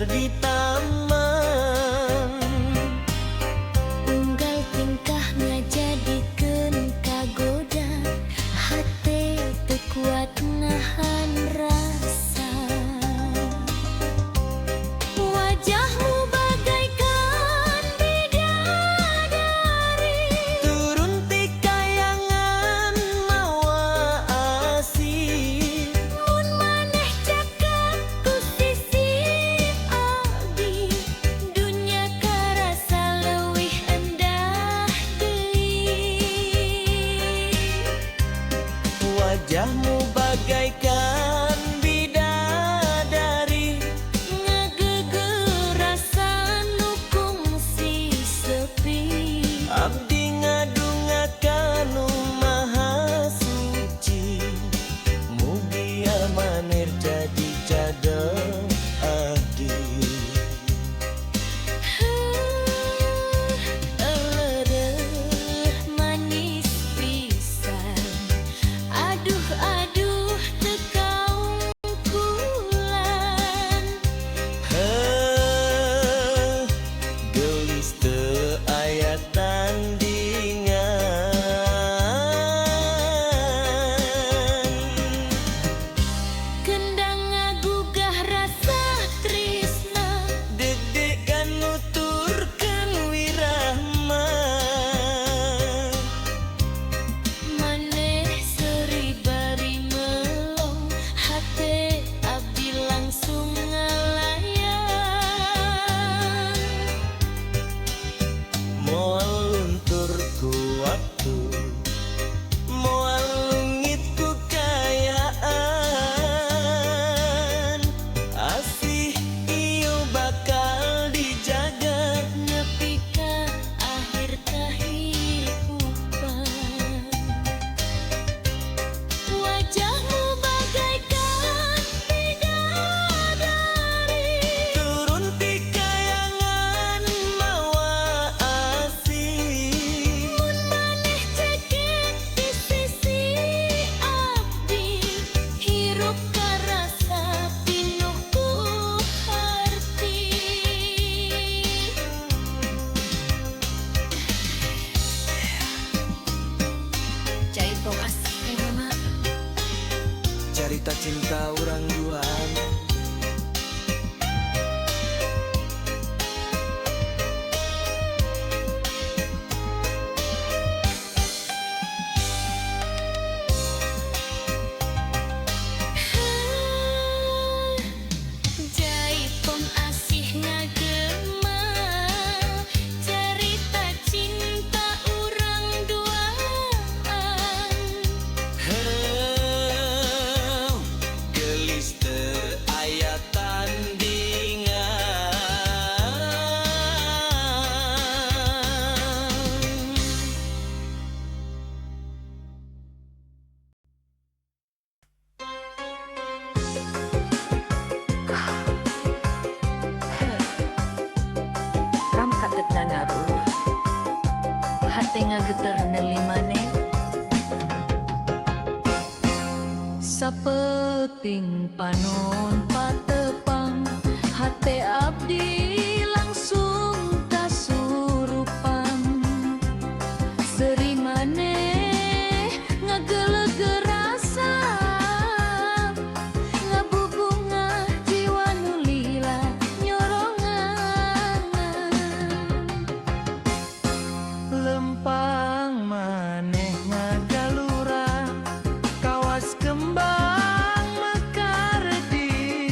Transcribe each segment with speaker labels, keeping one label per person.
Speaker 1: di taman.
Speaker 2: Unggal tingkah ngajadikeun kagoda, hate teu kuat nahan rasa. Wajahmu bagaikan bidadari,
Speaker 1: Turun ti kayangan mawa asih.
Speaker 2: mun maneh cakap ku sisi abdi, dunya karasa leuwih endah deui.
Speaker 1: Wajahmu bagaikan bidadari,
Speaker 2: Ngageugeur rasa nu kungsi sepi.
Speaker 1: abdi ngadungakan nu maha suci. Mugi amanir jadi cadel abdi.
Speaker 2: Elereuh manis pisan, aduh aduh teu kaungkulan.
Speaker 1: Heuh, gelis teu aya tandingan.
Speaker 2: Kendang ngagugah rasa tresna,
Speaker 1: Deg-degan nuturkeun wirahma.
Speaker 2: maneh seuri bari melong, hate abdi langsung ngalayan.
Speaker 1: Moal luntur ku waktu, moal lungit ku kayaan. Asih ieu bakal dijaga
Speaker 2: Nepi ka akhir kahirupan. Wajahmu bagaikan bidadari,
Speaker 1: turun ti kayangan mawa asih.
Speaker 2: mun maneh cekek di sisi abdi, hirup karasa pinuh ku harti. Cai tong asih mama.
Speaker 1: Carita cinta urang duaan.
Speaker 2: Jaipong asih ngagema, cerita cinta urang duaan.
Speaker 1: Heuh, gelis teu aya tandingan.
Speaker 3: Ram kagetna ngaruh, hate ngageter neuli maneh. Sapeting panon patepang, hate abdi langsung kasurupan. Seri maneh ngageuleugeur rasa, ngabubungah jiwa nu lila nyorongan.
Speaker 1: Lempang maneh ngagalura, kawas kembang mekar di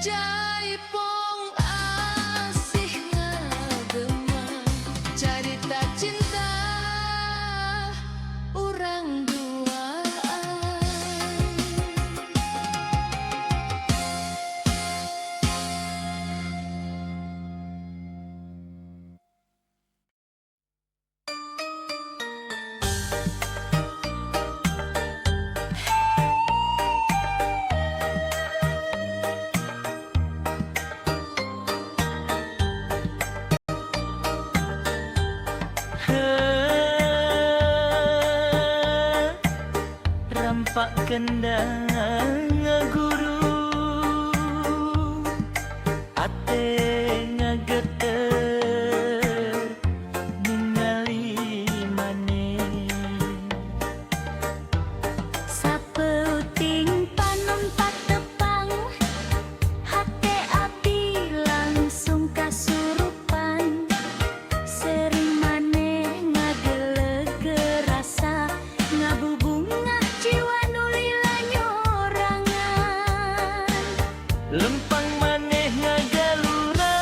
Speaker 2: Jaipong asih ngagema cerita cinta urang duaan.
Speaker 1: Rampak kendang ngaguru ate ngageter ningali maneh
Speaker 2: Sapeuting panumpak tepang hate abdi langsung kasurupan sering maneh ngageleg rasa ngabubungah jiwa nulila nyorangan.
Speaker 1: lempang maneh ngagalura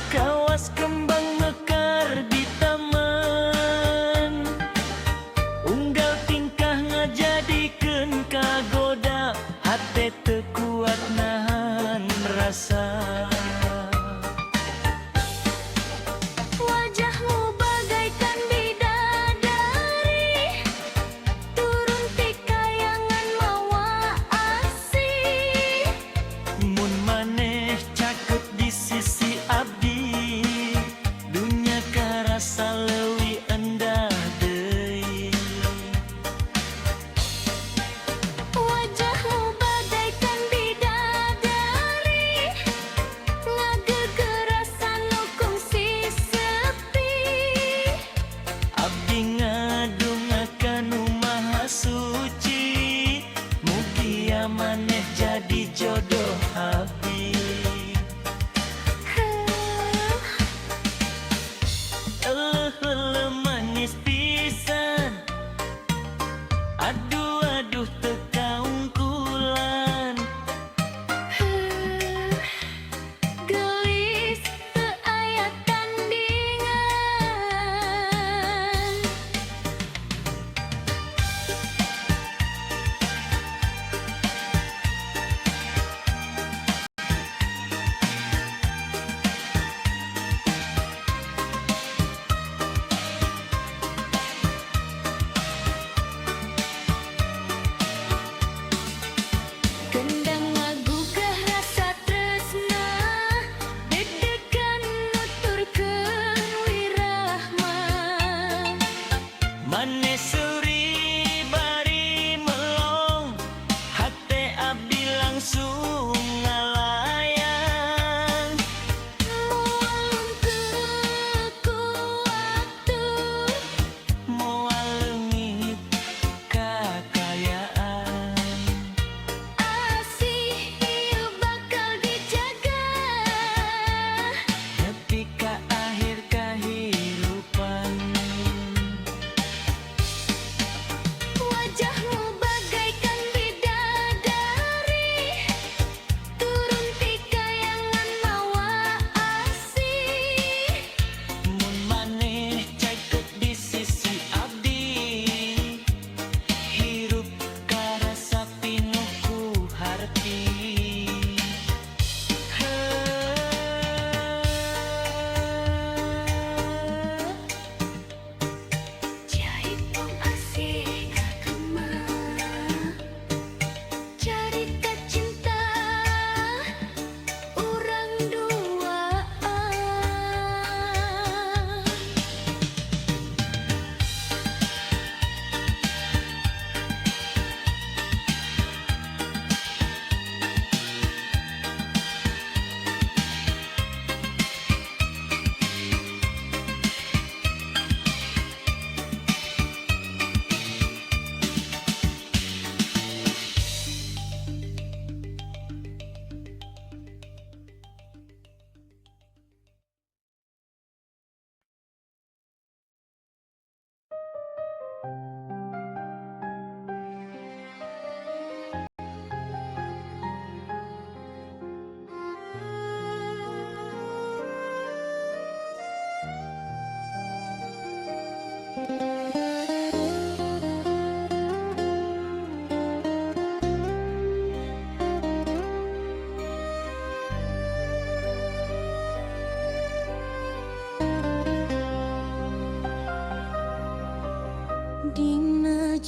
Speaker 1: kawas kembang mekar di taman unggal tingkah ngajadikeun kagoda hate teu kuat nahan rasa.
Speaker 2: Wajahmu bagaikan bidadari turun ti kayangan mawa asih.
Speaker 1: Mun maneh caket di sisi abdi dunya karasa leuwih endah deui.
Speaker 2: Wajahmu bagaikan bidadari ngagegerasan nu kungsi sepi.
Speaker 1: Abdi ngadungakan nu maha suci mugia maneh jadi jodoh abdi.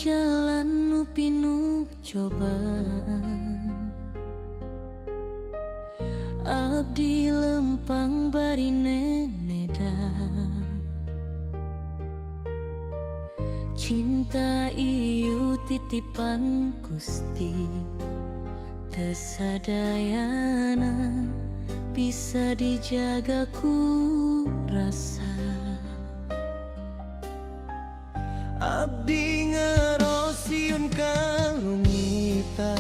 Speaker 2: jalan nu pinuh cobaan, abdi lempang bari nenedan. Cinta ieu titipan Gusti, teu sadayana bisa dijaga ku rasa.
Speaker 1: Abdi ngerosiun kalungitan,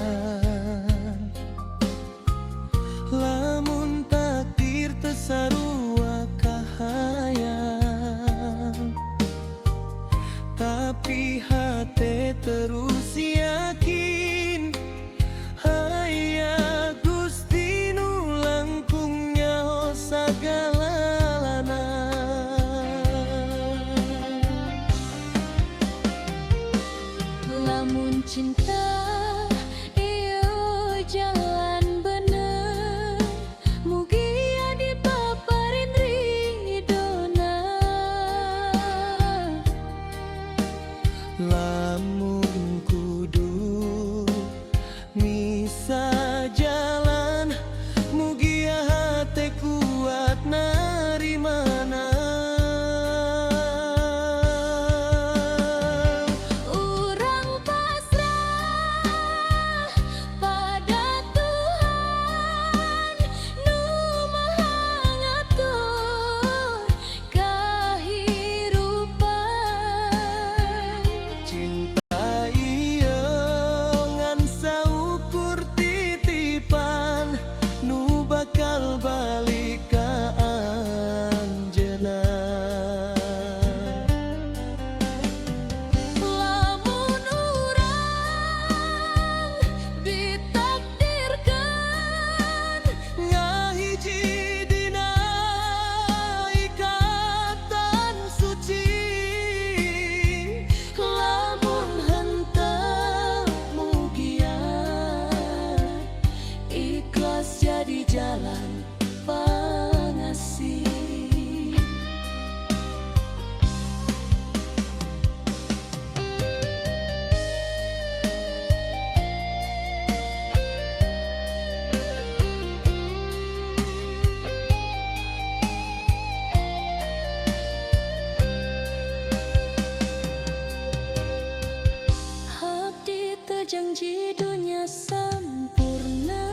Speaker 1: lamun takdir teu sarua kahayang, tapi hate terus yakin aya Gusti nu langkung nyaho sagalana.
Speaker 2: Lamun cinta ieu jalan bener, mugi adi paparin ridona.
Speaker 1: Lamun kudu misa jalan, mugi hate kuat narimana.
Speaker 2: Urang pasrah pada Tuhan nu Maha ngatur kahirupan.
Speaker 1: Cinta ieu ngan saukur titipan nu bakal balik ka anjeunna.
Speaker 2: Lamun urang ditakdirkeun
Speaker 1: Ngahiji dina ikatan suci,
Speaker 2: lamun henteu mugian ikhlas jadi jalan pangasih. Abdi teu janji dunia sampurna,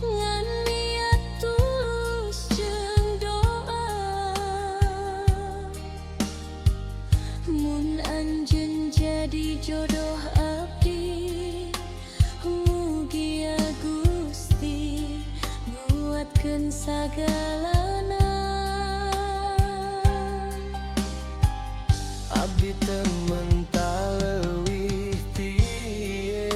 Speaker 2: ngan niat tulus jeung doa. Mun anjeun jadi jodoh abdi, mugia Gusti nguatkeun sagalana.
Speaker 1: abdi teu mental leuwih ti ieu,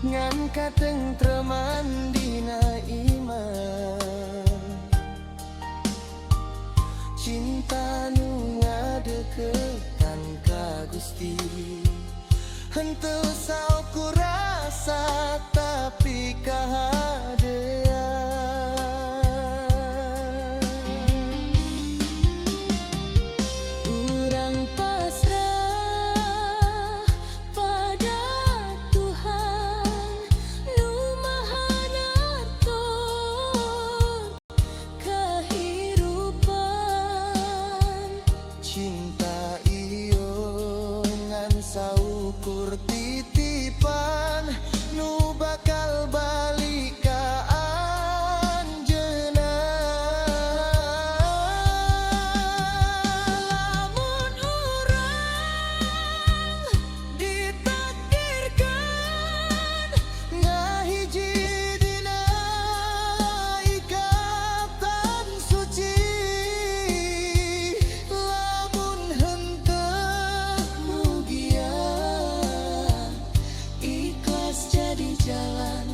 Speaker 1: ngan katentreman dina iman. Cinta nu ngadeukeutkan ka Gusti, henteu saukur rasa tapi kahadean.
Speaker 2: Urang pasrah pada Tuhan nu Maha ngatur kahirupan.
Speaker 1: Cinta ieu ngan saukur titipan nu bakal balik ka anjeunna. Lamun urang ditakdirkeun ngahiji dina ikatan suci, lamun henteu mugia ikhlas jadi jalan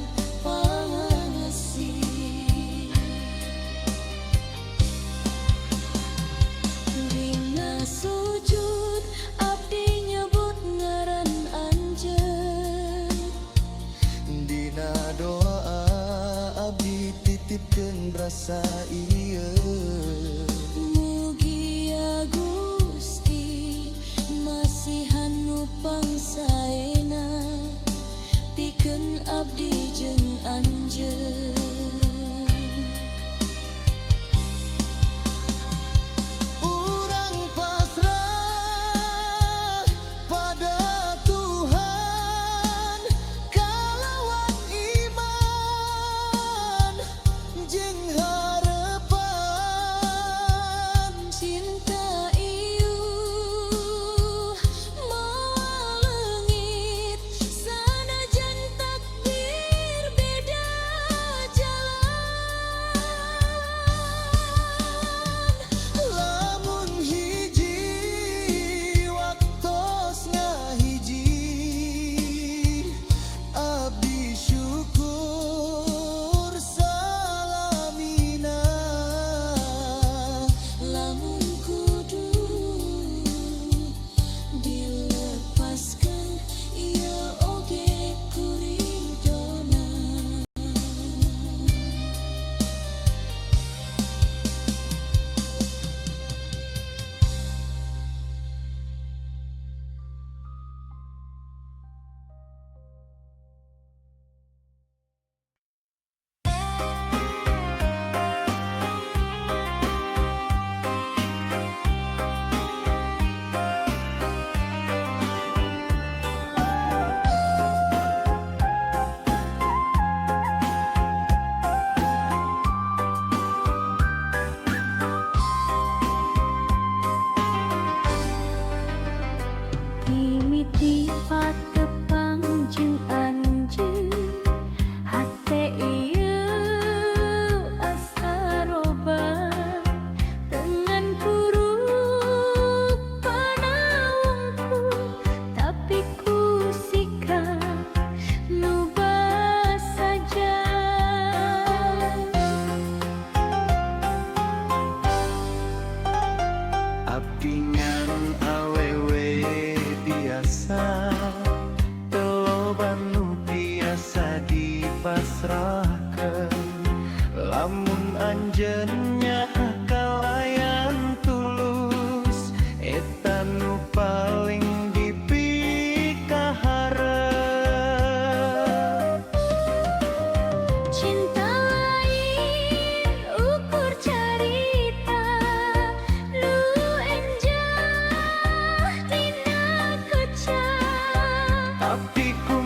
Speaker 1: Jenya kalayan tulus eta nu paling dipikaharep.
Speaker 2: Cinta lain ukur carita nu enjah tina kecap.
Speaker 1: Tapi ku